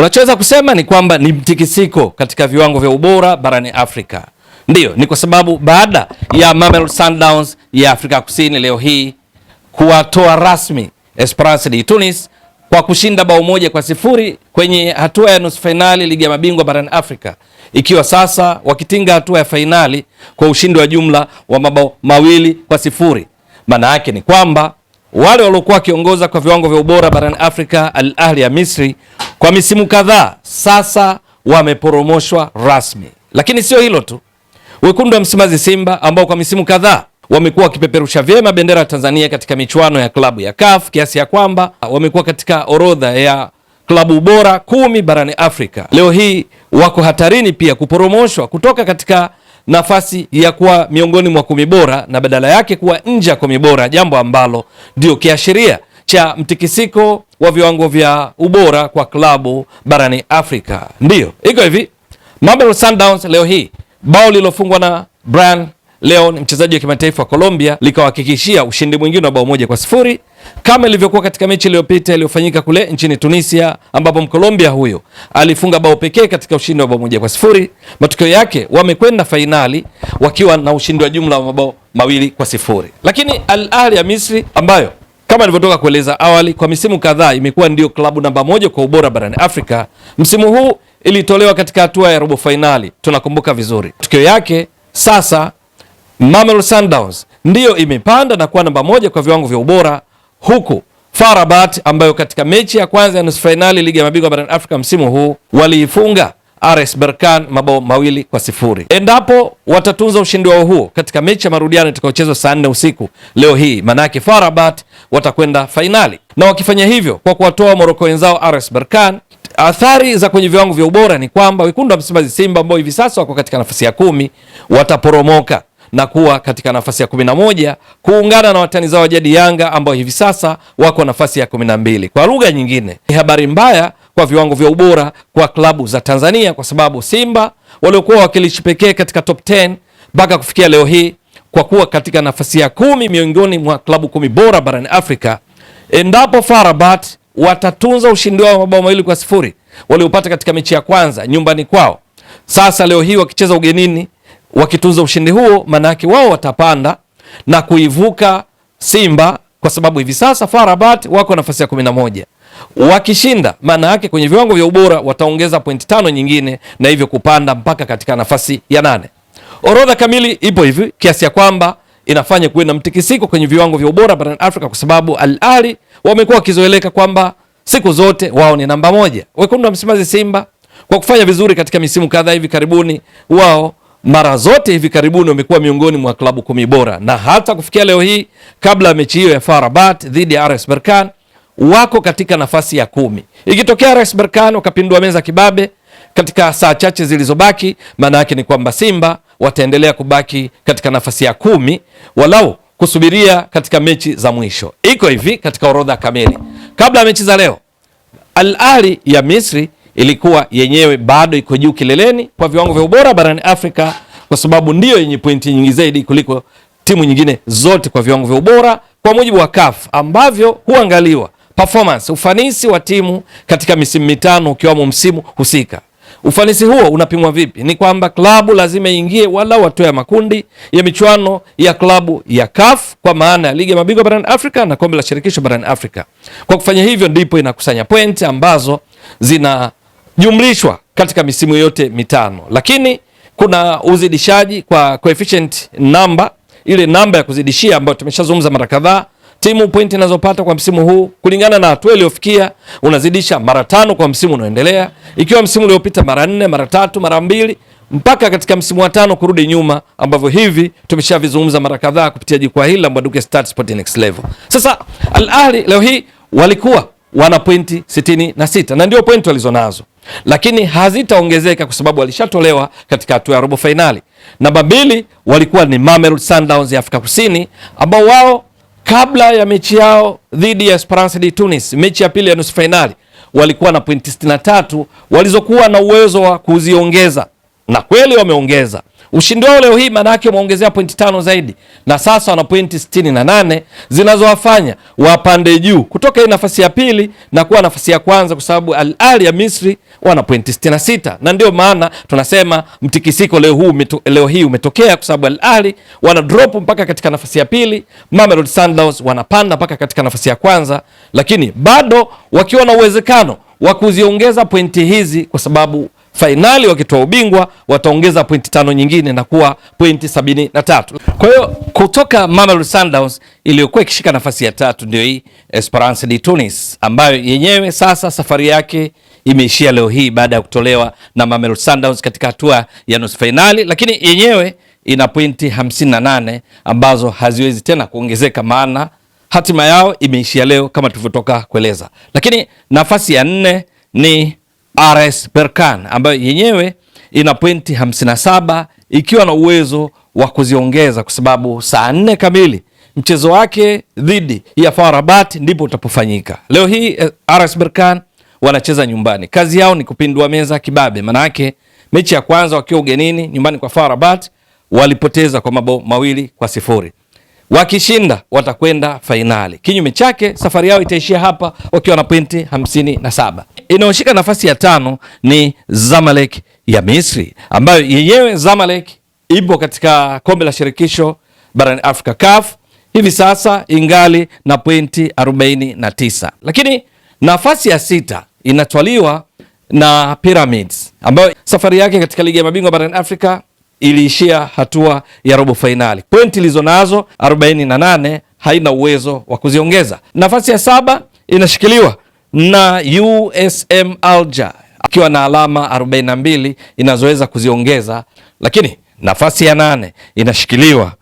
Unachoweza kusema ni kwamba ni mtikisiko katika viwango vya ubora barani Afrika. Ndiyo, ni kwa sababu baada ya Mamelodi Sundowns ya Afrika Kusini leo hii kuwatoa rasmi Esperance de Tunis kwa kushinda bao 1-0 kwenye hatua ya nusu finali ligi ya mabingwa barani Afrika, ikiwa sasa wakitinga hatua ya finali kwa ushindi wa jumla wa mabao 2-0. Maana yake ni kwamba wale waliokuwa wakiongoza kwa viwango vya ubora barani Afrika, Al Ahly ya Misri, kwa misimu kadhaa sasa wameporomoshwa rasmi. Lakini sio hilo tu, wekundu wa Msimbazi Simba ambao kwa misimu kadhaa wamekuwa wakipeperusha vyema bendera ya Tanzania katika michuano ya klabu ya CAF, kiasi ya kwamba wamekuwa katika orodha ya klabu bora 10 barani Afrika. Leo hii wako hatarini pia kuporomoshwa kutoka katika nafasi ya kuwa miongoni mwa 10 bora na badala yake kuwa nje ya 10 bora, jambo ambalo ndio kiashiria cha mtikisiko wa viwango vya ubora kwa klabu barani Afrika. Ndiyo, iko hivi. Mamelodi Sundowns leo hii bao lilofungwa na Brian Leon, mchezaji wa kimataifa wa Colombia, likawahakikishia ushindi mwingine wa bao 1-0 kama ilivyokuwa katika mechi iliyopita iliyofanyika kule nchini Tunisia, ambapo Mkolombia huyo alifunga bao pekee katika ushindi wa bao 1-0. Matokeo yake wamekwenda fainali wakiwa na ushindi wa jumla wa mabao 2-0. Lakini Al Ahly ya Misri, ambayo kama nilivyotoka kueleza awali kwa misimu kadhaa imekuwa ndio klabu namba 1 kwa ubora barani Afrika, msimu huu ilitolewa katika hatua ya robo fainali, tunakumbuka vizuri. Matokeo yake sasa Mamelodi Sundowns ndiyo imepanda na kuwa namba 1 kwa viwango vya ubora, huku FAR Rabat ambayo katika mechi ya kwanza ya nusu finali ligi ya mabingwa barani Afrika msimu huu waliifunga RS Berkane mabao 2-0. Endapo watatunza ushindi wao huo katika mechi ya marudiano itakayochezwa saa 4 usiku leo hii, manake FAR Rabat watakwenda fainali, na wakifanya hivyo kwa kuwatoa Morocco wenzao RS Berkane, athari za kwenye viwango vya ubora ni kwamba wekundu wa Msimbazi Simba ambao hivi sasa wako katika nafasi ya 10 wataporomoka na kuwa katika nafasi ya 11 kuungana na watani zao jadi Yanga ambao hivi sasa wako nafasi ya 12. Kwa lugha nyingine, ni habari mbaya kwa viwango vya ubora kwa klabu za Tanzania, kwa sababu Simba waliokuwa wakilishi pekee katika top 10 mpaka kufikia leo hii kwa kuwa katika nafasi ya 10 miongoni mwa klabu 10 bora barani Afrika, endapo FAR Rabat watatunza ushindi wao mabao 2-0 waliopata katika mechi ya kwanza nyumbani kwao, sasa leo hii wakicheza ugenini wakitunza ushindi huo, manake wao watapanda na kuivuka Simba, kwa sababu hivi sasa FAR Rabat wako nafasi ya 11. Wakishinda maana yake kwenye viwango vya ubora wataongeza pointi 5 nyingine na hivyo kupanda mpaka katika nafasi ya 8. Orodha kamili ipo hivi kiasi ya kwamba inafanya kuwe na mtikisiko kwenye viwango vya ubora barani Afrika, kwa sababu Al Ahly wamekuwa wakizoeleka kwamba siku zote wao ni namba 1. Wekundu wa Msimbazi Simba kwa kufanya vizuri katika misimu kadhaa hivi karibuni, wao mara zote hivi karibuni wamekuwa miongoni mwa klabu 10 bora, na hata kufikia leo hii kabla ya mechi hiyo ya FAR Rabat dhidi ya RS Berkane wako katika nafasi ya 10. Ikitokea RS Berkane wakapindua meza kibabe katika saa chache zilizobaki, maana yake ni kwamba Simba wataendelea kubaki katika nafasi ya 10 walau kusubiria katika mechi za mwisho. Iko hivi katika orodha kamili. Kabla ya mechi za leo, Al Ahly ya Misri ilikuwa yenyewe bado iko juu kileleni kwa viwango vya ubora barani Afrika, kwa sababu ndiyo yenye pointi nyingi zaidi kuliko timu nyingine zote kwa viwango vya ubora kwa mujibu wa CAF, ambavyo huangaliwa performance, ufanisi wa timu katika misimu mitano ukiwamo msimu husika. Ufanisi huo unapimwa vipi? Ni kwamba klabu lazima iingie wala hatua ya makundi ya michuano ya klabu ya CAF, kwa maana ya ligi ya mabingwa barani Afrika na kombe la shirikisho barani Afrika. Kwa kufanya hivyo ndipo inakusanya pointi ambazo zinajumlishwa katika misimu yote mitano. Lakini kuna uzidishaji kwa coefficient number, ile namba ya kuzidishia ambayo tumeshazungumza mara kadhaa. Timu pointi inazopata kwa msimu huu kulingana na hatua iliyofikia unazidisha mara 5 kwa msimu unaoendelea, ikiwa msimu uliopita mara 4, mara 3, mara 2 mpaka katika msimu wa 5 kurudi nyuma, ambavyo hivi tumeshavizungumza mara kadhaa kupitia jukwaa hili la Mbwaduke Stats Sport Next Level. Sasa Al Ahly leo hii walikuwa wana pointi 66 na ndio pointi walizonazo, lakini hazitaongezeka kwa sababu walishatolewa katika hatua ya robo finali. Namba 2 walikuwa ni Mamelodi Sundowns ya Afrika Kusini, ambao wao kabla ya mechi yao dhidi ya Esperance de Tunis, mechi ya pili ya nusu finali, walikuwa na pointi 63 walizokuwa na uwezo wa kuziongeza, na kweli wameongeza. Ushindi wao leo hii maana yake umeongezea pointi 5 zaidi, na sasa wana pointi 68 zinazowafanya wapande juu kutoka hii nafasi ya pili na kuwa nafasi ya kwanza, kwa sababu Al Ahly ya Misri wana pointi 66. Na ndio maana tunasema mtikisiko leo hii umetokea, kwa sababu Al Ahly wana drop mpaka katika nafasi ya pili, Mamelodi Sundowns wanapanda mpaka katika nafasi ya kwanza, lakini bado wakiwa na uwezekano wa kuziongeza pointi hizi, kwa sababu fainali wakitoa ubingwa wataongeza pointi 5 nyingine na kuwa pointi 73. Kwa hiyo kutoka Mamelodi Sundowns iliyokuwa ikishika nafasi ya 3 ndio hii Esperance de Tunis, ambayo yenyewe sasa safari yake imeishia leo hii baada ya kutolewa na Mamelodi Sundowns katika hatua ya nusu fainali, lakini yenyewe ina pointi 58 ambazo haziwezi tena kuongezeka, maana hatima yao imeishia leo kama tulivyotoka kueleza. Lakini nafasi ya 4 ni RS Berkane ambayo yenyewe ina pointi 57 ikiwa na uwezo wa kuziongeza, kwa sababu saa 4 kamili mchezo wake dhidi ya FAR Rabat ndipo utapofanyika. Leo hii RS Berkane wanacheza nyumbani. Kazi yao ni kupindua meza kibabe, maana yake mechi ya kwanza wakiwa ugenini nyumbani kwa FAR Rabat walipoteza kwa mabao 2-0. Wakishinda watakwenda fainali. Kinyume chake safari yao itaishia hapa wakiwa na pointi 57. Inaoshika nafasi ya 5 ni Zamalek ya Misri, ambayo yenyewe Zamalek ipo katika kombe la shirikisho barani Afrika CAF hivi sasa ingali na pointi 49. Lakini nafasi ya 6 inatwaliwa na Pyramids, ambayo safari yake katika ligi ya mabingwa barani Afrika iliishia hatua ya robo fainali. Pointi ilizo nazo 48, haina uwezo wa kuziongeza. Nafasi ya 7 inashikiliwa na USM Alger akiwa na alama 42 inazoweza kuziongeza, lakini nafasi ya 8 inashikiliwa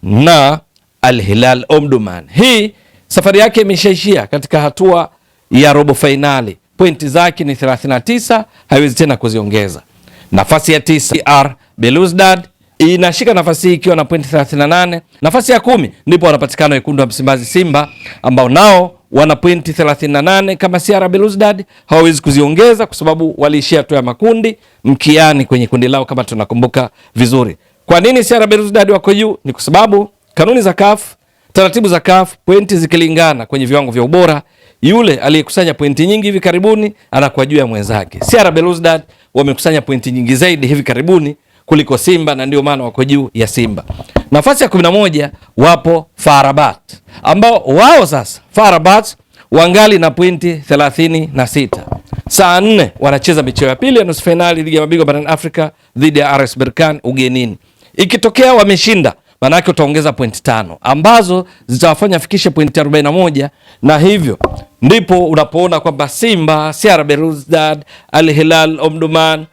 na Al Hilal Omdurman. Hii safari yake imeshaishia katika hatua ya robo fainali. Pointi zake ni 39, haiwezi tena kuziongeza. Nafasi ya 9 RB Belouizdad inashika nafasi hii ikiwa na pointi 38. Nafasi ya 10 ndipo wanapatikana wekundu wa Msimbazi Simba, ambao nao wana pointi 38. Kama RB Belouizdad hawawezi kuziongeza kwa sababu waliishia hatua ya makundi mkiani kwenye kundi lao, kama tunakumbuka vizuri. Kwa nini RB Belouizdad wako juu? Ni kwa sababu kanuni za CAF, taratibu za CAF, pointi zikilingana kwenye viwango vya ubora, yule aliyekusanya pointi nyingi hivi karibuni anakuwa juu ya mwenzake. RB Belouizdad wamekusanya pointi nyingi zaidi hivi karibuni kuliko Simba, na ndio maana wako juu ya Simba. Nafasi ya 11 wapo FAR Rabat, ambao wao sasa FAR Rabat wangali na pointi 36. Saa 4 wanacheza mechi ya pili ya nusu finali ligi ya mabingwa barani Afrika dhidi ya RS Berkane ugenini. Ikitokea wameshinda, maana yake utaongeza pointi 5 ambazo zitawafanya fikishe pointi 41, na hivyo ndipo unapoona kwamba Simba, RB Belouizdad, Al Hilal Omdurman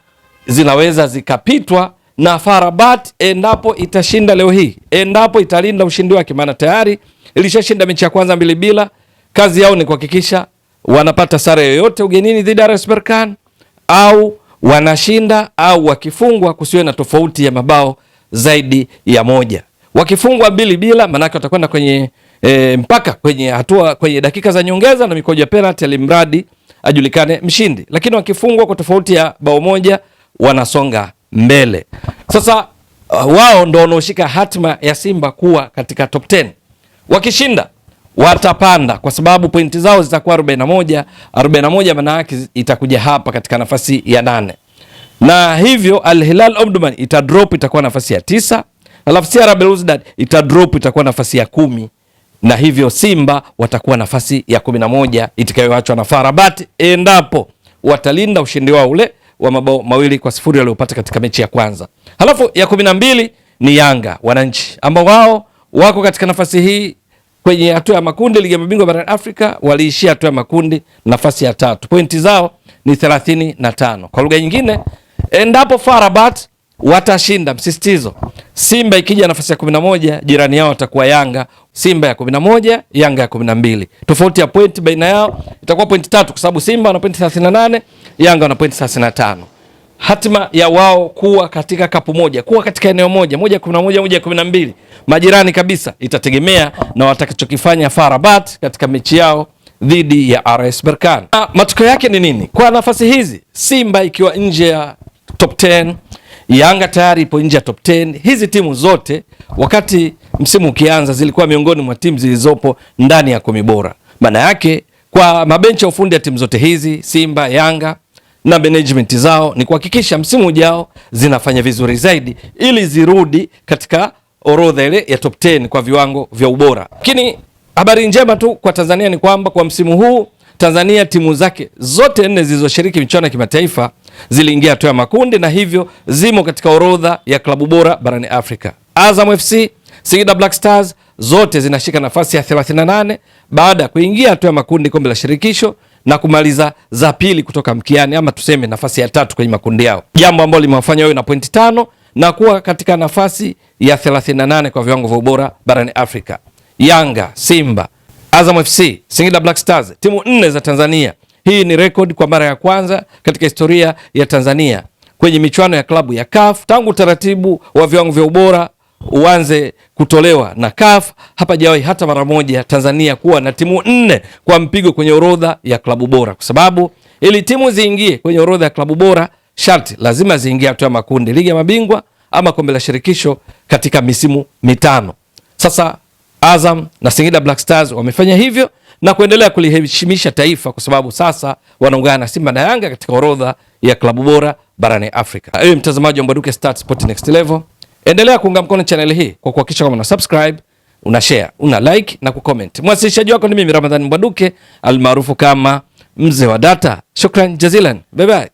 zinaweza zikapitwa na FAR Rabat endapo itashinda leo hii, endapo italinda ushindi wake, maana tayari ilishashinda mechi ya kwanza 2-0. Kazi yao ni kuhakikisha wanapata sare yoyote ugenini dhidi ya RS Berkane, au wanashinda, au wakifungwa kusiwe na tofauti ya mabao zaidi ya 1. Wakifungwa 2-0 maana yake watakwenda kwenye mpaka kwenye hatua kwenye dakika za nyongeza na mikojo ya penalty, alimradi ajulikane mshindi. Lakini wakifungwa kwa tofauti ya bao 1 wanasonga mbele. Sasa wao ndio wanaoshika hatima ya Simba kuwa katika top 10. Wakishinda watapanda kwa sababu pointi zao zitakuwa 41 maana yake itakuja hapa katika nafasi ya 8. Na hivyo Al Hilal Omdurman itadrop, itakuwa nafasi ya 9. Alafu RB Belouizdad itadrop, itakuwa nafasi ya 10. Na hivyo Simba watakuwa nafasi ya 11 itakayoachwa na FAR Rabat endapo watalinda ushindi wao ule wa mabao 2-0 waliopata katika mechi ya kwanza. Halafu ya 12 ni Yanga Wananchi, ambao wao wako katika nafasi hii kwenye hatua ya makundi ligi ya mabingwa barani Afrika. Waliishia hatua ya makundi nafasi ya 3, pointi zao ni 35. Kwa lugha nyingine, endapo FAR Rabat watashinda, msisitizo, Simba ikija nafasi ya 11, jirani yao atakuwa Yanga. Simba ya 11, Yanga ya 12. Tofauti ya point baina yao itakuwa pointi 3 kwa sababu Simba wana pointi 38, Yanga wana pointi 35. Hatima ya wao kuwa katika kapu moja, kuwa katika eneo moja, moja 11, moja 12, majirani kabisa, itategemea na watakachokifanya FAR Rabat katika mechi yao dhidi ya RS Berkane. Matokeo yake ni nini? Kwa nafasi hizi, Simba ikiwa nje ya top 10, Yanga tayari ipo nje ya top 10. Hizi timu zote wakati msimu ukianza zilikuwa miongoni mwa timu zilizopo ndani ya 10 bora. Maana yake kwa mabenchi ya ufundi ya timu zote hizi, Simba, Yanga na management zao, ni kuhakikisha msimu ujao zinafanya vizuri zaidi ili zirudi katika orodha ile ya top 10 kwa viwango vya ubora. Lakini habari njema tu kwa Tanzania ni kwamba kwa msimu huu Tanzania timu zake zote 4 zilizoshiriki michuano ya kimataifa ziliingia hatua ya makundi na hivyo zimo katika orodha ya klabu bora barani Afrika. Azam FC, Singida Black Stars zote zinashika nafasi ya 38 baada ya kuingia hatua ya makundi kombe la shirikisho na kumaliza za pili kutoka mkiani, ama tuseme nafasi ya 3 kwenye makundi yao, jambo ambalo limewafanya wao na pointi 5 na kuwa katika nafasi ya 38 kwa viwango vya ubora barani Afrika. Yanga, Simba, Azam FC, Singida Black Stars, timu 4 za Tanzania. Hii ni rekodi kwa mara ya kwanza katika historia ya Tanzania kwenye michuano ya klabu ya CAF tangu utaratibu wa viwango vya ubora uanze kutolewa na CAF. Hapajawahi hata mara moja Tanzania kuwa na timu 4 kwa mpigo kwenye orodha ya klabu bora, kwa sababu ili timu ziingie kwenye orodha ya klabu bora sharti lazima ziingie hatua ya makundi, ligi ya mabingwa ama kombe la shirikisho katika misimu 5. Sasa Azam na Singida Black Stars wamefanya hivyo na kuendelea kuliheshimisha taifa, kwa sababu sasa wanaungana na Simba na Yanga katika orodha ya klabu bora barani Afrika. Ewe mtazamaji wa Mbwaduke Stats Sport Next Level, endelea kuunga mkono channel hii kwa kuhakikisha kama una subscribe, una share, una like na kucomment. Mwasilishaji wako ni mimi Ramadhani Mbwaduke almaarufu kama Mzee wa Data. Shukran jazilan. Bye bye.